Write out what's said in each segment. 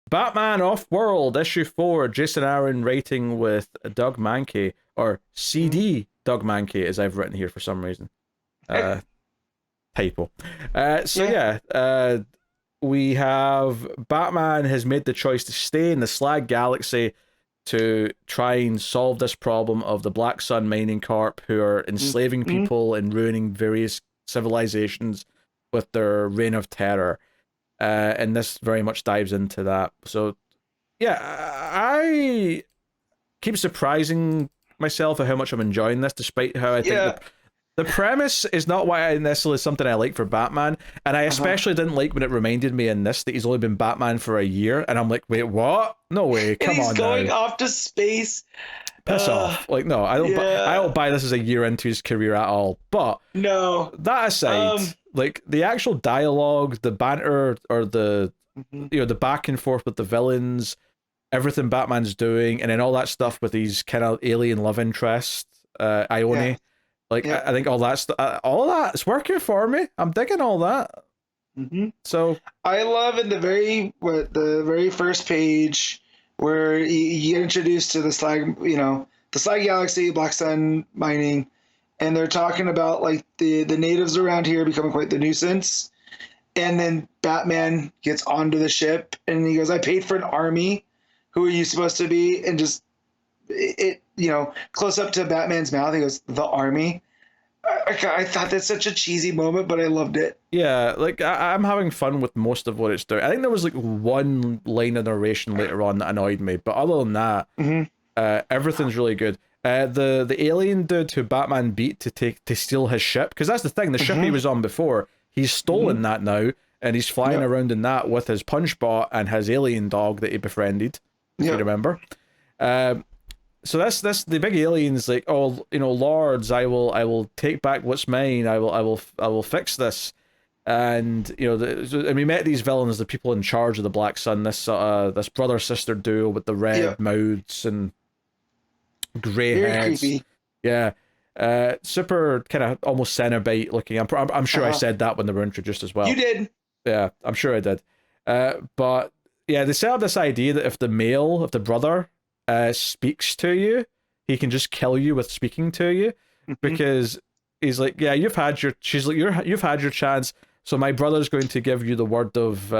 Batman Off-World, issue 4, Jason Aaron writing with Doug Mankey, or CD Doug Mankey, as I've written here for some reason. Typo. We have Batman has made the choice to stay in the Slag Galaxy to try and solve this problem of the Black Sun Mining Corp, who are enslaving people and ruining various civilizations with their reign of terror. And this very much dives into that. So, yeah, I keep surprising myself at how much I'm enjoying this, despite how I think the premise is not why necessarily something I like for Batman, and I especially didn't like when it reminded me in this that he's only been Batman for a year, and I'm like, wait, what? No way, come on now. He's going off to space. Piss off. Like, no, I don't buy this as a year into his career at all. But no, that aside, like the actual dialogue, the banter, or the the back and forth with the villains, everything Batman's doing, and then all that stuff with these kind of alien love interest, Ione. Yeah. I think all that is working for me. I'm digging all that. So I love in the very first page where you get introduced to the Slag, the Slag Galaxy, Black Sun Mining, and they're talking about like the natives around here becoming quite the nuisance. And then Batman gets onto the ship and he goes, "I paid for an army. Who are you supposed to be?" And just close up to Batman's mouth, he goes, "The army." I thought that's such a cheesy moment, but I loved it. Yeah, like I'm having fun with most of what it's doing. I think there was like one line of narration later on that annoyed me, but other than that, everything's really good. The alien dude who Batman beat to steal his ship, because that's the thing, the ship he was on before, he's stolen that now, and he's flying around in that with his punch bot and his alien dog that he befriended, if you remember. So that's the big alien's like, "Oh, lords, I will take back what's mine. I will fix this." And and we met these villains, the people in charge of the Black Sun, this brother sister duo with the red mouths and grey heads. Creepy. Yeah. Super kind of almost Cenobite looking. I'm sure I said that when they were introduced as well. You did. Yeah, I'm sure I did. But yeah, they set up this idea that if the brother speaks to you, he can just kill you with speaking to you, because he's like, "Yeah, you've had your." She's like, "You've had your chance." So my brother's going to give you the word of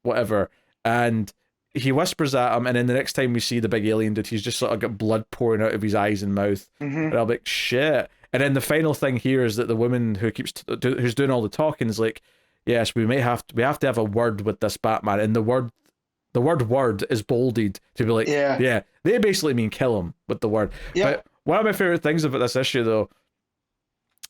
whatever, and he whispers at him, and then the next time we see the big alien dude, he's just sort of got blood pouring out of his eyes and mouth, and I'm like, shit. And then the final thing here is that the woman who's doing all the talking is like, "Yes, we have to have a word with this Batman," and the word is bolded to be like, yeah, they basically mean kill him with the word. But one of my favorite things about this issue, though,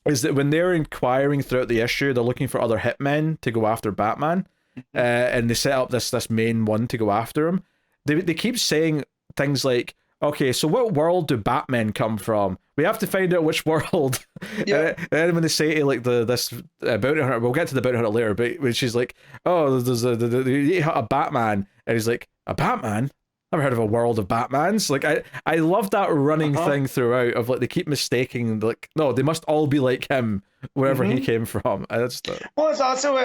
is that when they're inquiring throughout the issue, they're looking for other hitmen to go after Batman, and they set up this main one to go after him. They keep saying things like, "Okay, so what world do Batmen come from? We have to find out which world." And then when they say to like this bounty hunter, we'll get to the bounty hunter later, but when she's like, "Oh, there's a Batman," and he's like, "A Batman? Never heard of a world of Batmans." Like I love that running thing throughout of like they keep mistaking, like, no, they must all be like him wherever he came from. And well, it's also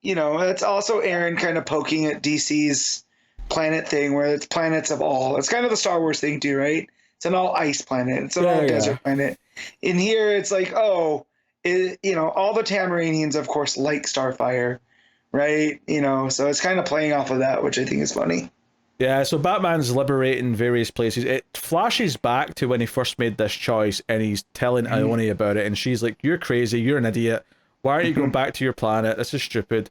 it's also Aaron kind of poking at DC's planet thing, where it's planets of all. It's kind of the Star Wars thing too, right? It's an all ice planet. It's an all desert planet. In here, it's like, all the Tamaranians, of course, like Starfire, right? So it's kind of playing off of that, which I think is funny. Yeah, so Batman's liberating various places. It flashes back to when he first made this choice, and he's telling Ione about it, and she's like, "You're crazy, you're an idiot. Why aren't you going back to your planet? This is stupid."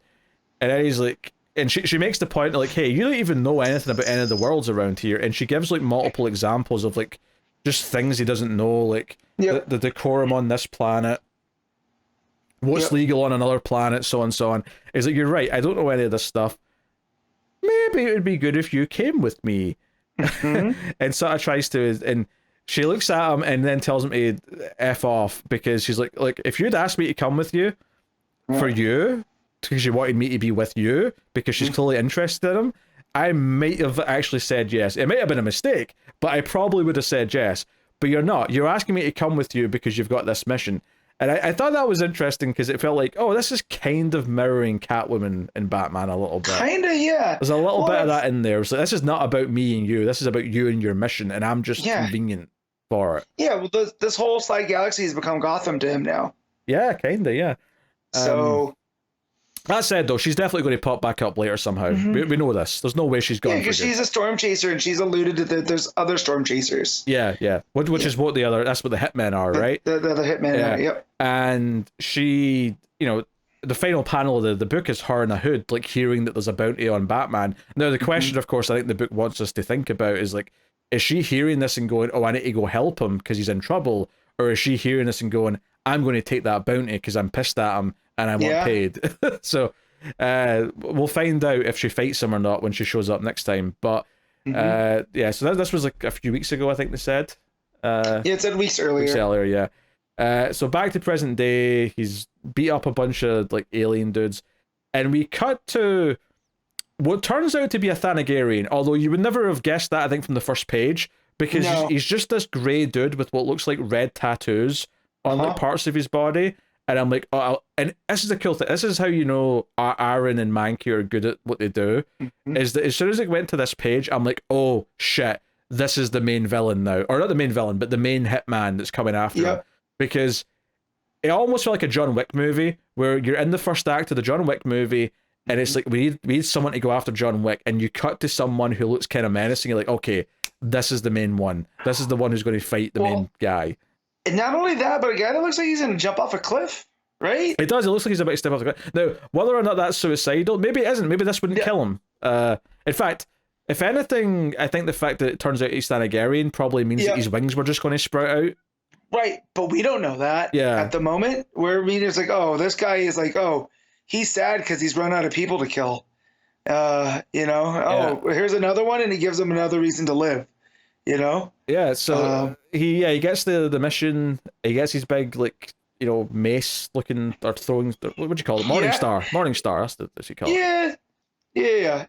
And then he's like, and she makes the point like, "Hey, you don't even know anything about any of the worlds around here," and she gives like multiple examples of like just things he doesn't know, like the decorum on this planet, what's legal on another planet, so on and so on. He's like, "You're right, I don't know any of this stuff. Maybe it would be good if you came with me." And sort of tries to, and she looks at him and then tells him to F off, because she's like, if you'd asked me to come with you for you, because you wanted me to be with you, because she's clearly interested in him, I might have actually said yes. It might have been a mistake, but I probably would have said yes. But you're not. You're asking me to come with you because you've got this mission. And I thought that was interesting because it felt like, oh, this is kind of mirroring Catwoman in Batman a little bit. Kind of, yeah. There's a little bit of that in there. So this is not about me and you. This is about you and your mission, and I'm just convenient for it. Yeah, well, this whole side galaxy has become Gotham to him now. Yeah, kind of, yeah. So... that said, though, she's definitely going to pop back up later somehow. We know this. There's no way she's gone. Yeah, because she's a storm chaser, and she's alluded to that there's other storm chasers. Yeah. Which is what that's what the hitmen are, right? The hitmen are, yep. And she, the final panel of the book is her in a hood, like hearing that there's a bounty on Batman. Now, the question, of course, I think the book wants us to think about is like, is she hearing this and going, oh, I need to go help him because he's in trouble? Or is she hearing this and going, I'm going to take that bounty because I'm pissed at him and I want paid? So we'll find out if she fights him or not when she shows up next time. But so this was like a few weeks ago, I think they said. It said weeks earlier. Yeah. So back to present day, he's beat up a bunch of like alien dudes, and we cut to what turns out to be a Thanagarian, although you would never have guessed that, I think, from the first page, because he's just this grey dude with what looks like red tattoos on like parts of his body. And I'm like, oh, and this is the cool thing. This is how you know Aaron and Mankey are good at what they do. Is that as soon as it went to this page, I'm like, oh shit, this is the main villain now, or not the main villain, but the main hitman that's coming after him. Because it almost felt like a John Wick movie, where you're in the first act of the John Wick movie, and it's like we need someone to go after John Wick, and you cut to someone who looks kind of menacing. You're like, okay, this is the main one. This is the one who's going to fight the main guy. And not only that, but a guy that looks like he's going to jump off a cliff, right? It does. It looks like he's about to step off the cliff. Now, whether or not that's suicidal, maybe it isn't. Maybe this wouldn't kill him. In fact, if anything, I think the fact that it turns out he's Thanagarian probably means that his wings were just going to sprout out. Right, but we don't know that at the moment. Where it's like, oh, this guy is like, oh, he's sad because he's run out of people to kill. Here's another one, and he gives him another reason to live. Yeah, so he gets the mission. He gets his big mace looking or throwing. What do you call it? Morningstar. Morningstar. That's what you call it. Yeah.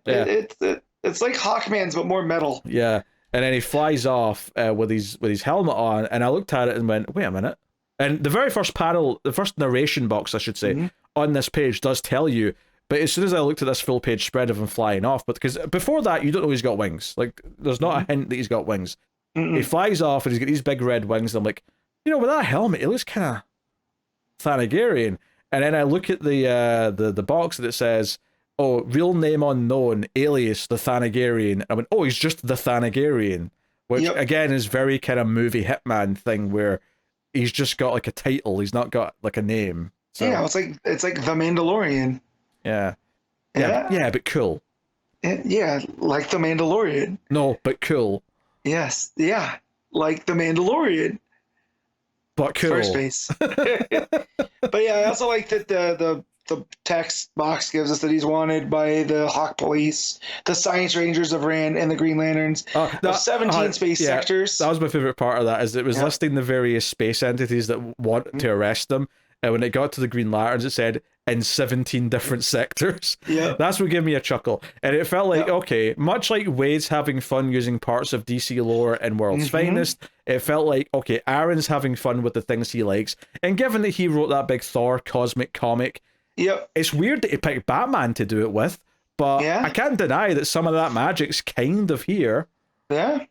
It's like Hawkman's but more metal. Yeah, and then he flies off with his helmet on, and I looked at it and went, wait a minute. And the very first panel, the first narration box, I should say, on this page does tell you. But as soon as I looked at this full page spread of him flying off, because before that, you don't know he's got wings. Like, there's not a hint that he's got wings. He flies off and he's got these big red wings. And I'm like, with that helmet, it looks kind of Thanagarian. And then I look at the box that it says, oh, real name unknown, alias the Thanagarian. I went, oh, he's just the Thanagarian, which again is very kind of movie Hitman thing where he's just got like a title. He's not got like a name. So, yeah, it's like The Mandalorian. Yeah, but cool. Yeah, like The Mandalorian. No, but cool. Yes, yeah, like The Mandalorian. But cool. First base. But yeah, I also like that the text box gives us that he's wanted by the Hawk Police, the Science Rangers of Rand, and the Green Lanterns. 17 space sectors. That was my favorite part of that, is it was listing the various space entities that want to arrest them. And when it got to the Green Lanterns, it said in 17 different sectors. Yeah. That's what gave me a chuckle. And it felt like, okay, much like Wade's having fun using parts of DC lore and World's Finest, it felt like, okay, Aaron's having fun with the things he likes. And given that he wrote that big Thor cosmic comic, it's weird that he picked Batman to do it with, but I can't deny that some of that magic's kind of here. Yeah.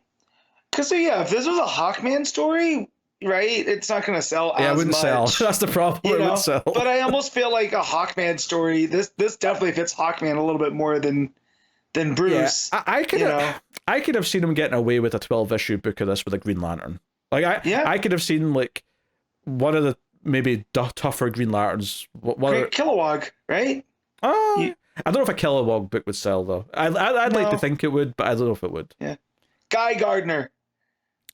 Because, if this was a Hawkman story, right, it's not going to sell as much. Yeah, it wouldn't sell. That's the problem. It wouldn't sell. But I almost feel like a Hawkman story, this definitely fits Hawkman a little bit more than Bruce. Yeah, I could have seen him getting away with a 12-issue book of this with a Green Lantern. Like, I could have seen, like, one of the maybe tougher Green Lanterns. Kilowog, right? I don't know if a Kilowog book would sell, though. I'd like to think it would, but I don't know if it would. Yeah. Guy Gardner.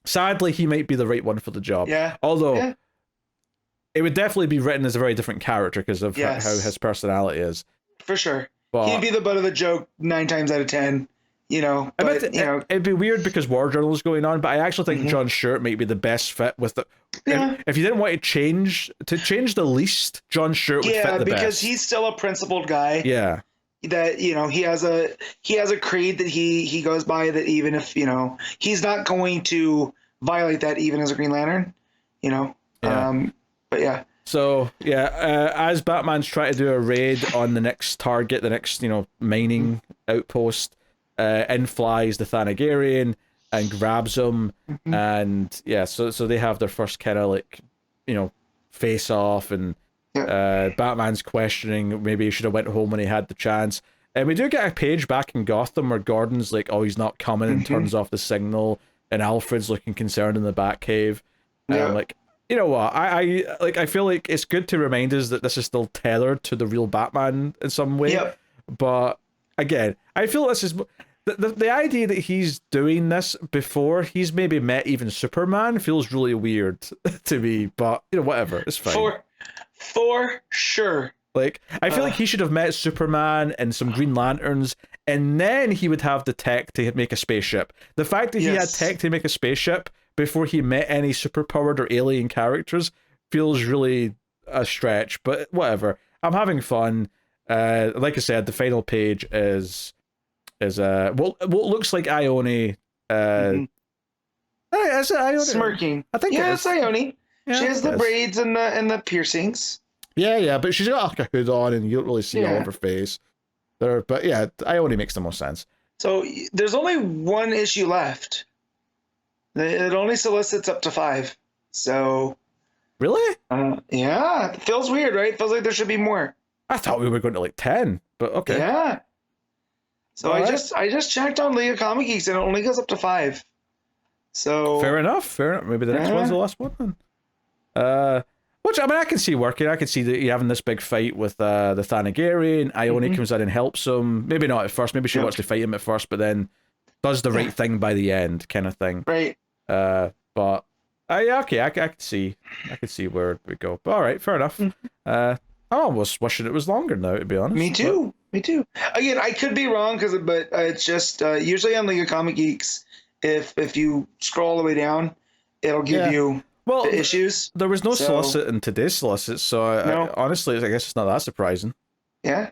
Sadly, he might be the right one for the job. Yeah. Although, it would definitely be written as a very different character because of how his personality is. For sure. But he'd be the butt of the joke 9 times out of 10. It'd be weird because War Journal is going on, but I actually think John Stewart might be the best fit with the. If you didn't want to change the least, John Stewart would fit the best. Yeah, because he's still a principled guy. Yeah. That he has a creed that he goes by, that even if he's not going to violate that even as a Green Lantern. But So yeah, as Batman's trying to do a raid on the next target, the next mining outpost, in flies the Thanagarian and grabs him, and yeah, so they have their first kind of like face off, and Batman's questioning maybe he should have went home when he had the chance. And we do get a page back in Gotham where Gordon's like, oh, he's not coming, and turns off the signal, and Alfred's looking concerned in the Batcave. And I'm like, you know what? I feel like it's good to remind us that this is still tethered to the real Batman in some way. Yep. But again, I feel this is the idea that he's doing this before he's maybe met even Superman feels really weird to me. But whatever, it's fine. For sure. Like, I feel like he should have met Superman and some Green Lanterns, and then he would have the tech to make a spaceship. The fact that he had tech to make a spaceship before he met any superpowered or alien characters feels really a stretch, but whatever. I'm having fun. Like I said, the final page is what looks like Ione. Is it Ione? Smirking. I think it's Ione. Yeah, she has the braids and the piercings. Yeah, but she's got like a hood on, and you don't really see all of her face. But yeah, Ione makes the most sense. So there's only one issue left. It only solicits up to 5. So really, yeah, it feels weird, right? It feels like there should be more. I thought we were going to like 10, but okay. Yeah. So I just checked on League of Comic Geeks, and it only goes up to 5. So fair enough. Maybe the next one's the last one then. Which, I mean, I can see working. I can see that you having this big fight with the Thanagarian. Ione comes in and helps him. Maybe not at first. Maybe she wants to fight him at first, but then does the right thing by the end, kind of thing. Right. But okay, I could see where we go. But all right, fair enough. I'm almost wishing it was longer now, to be honest. Me too. Again, I could be wrong but it's just usually on League of Comic Geeks, if you scroll all the way down, it'll give you. Well, the issues. There was no solicit in today's solicit, so honestly, I guess it's not that surprising. Yeah.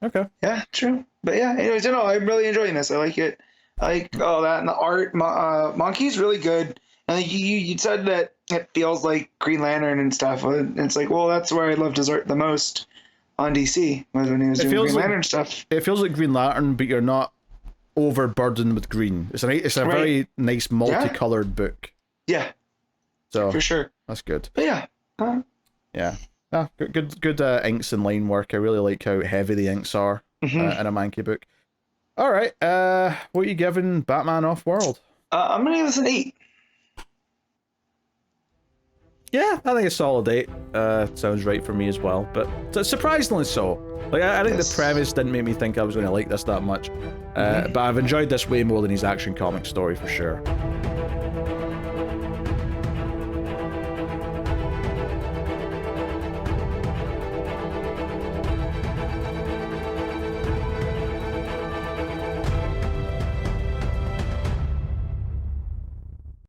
Okay. Yeah, true. But yeah, anyways, I'm really enjoying this. I like it. I like all that, and the art. Monkey's really good. And you said that it feels like Green Lantern and stuff. And it's like, well, that's where I loved his art the most on DC, was when he was doing Green Lantern stuff. It feels like Green Lantern, but you're not overburdened with green. It's a very nice multicolored book. Yeah. So for sure, that's good. But yeah, good inks and line work. I really like how heavy the inks are in a Mankey book. All right, what are you giving Batman Off-World? I'm gonna give this an 8. Yeah, I think a solid 8. Sounds right for me as well, but surprisingly so. Like I think the premise didn't make me think I was going to like this that much, but I've enjoyed this way more than his Action Comics story for sure.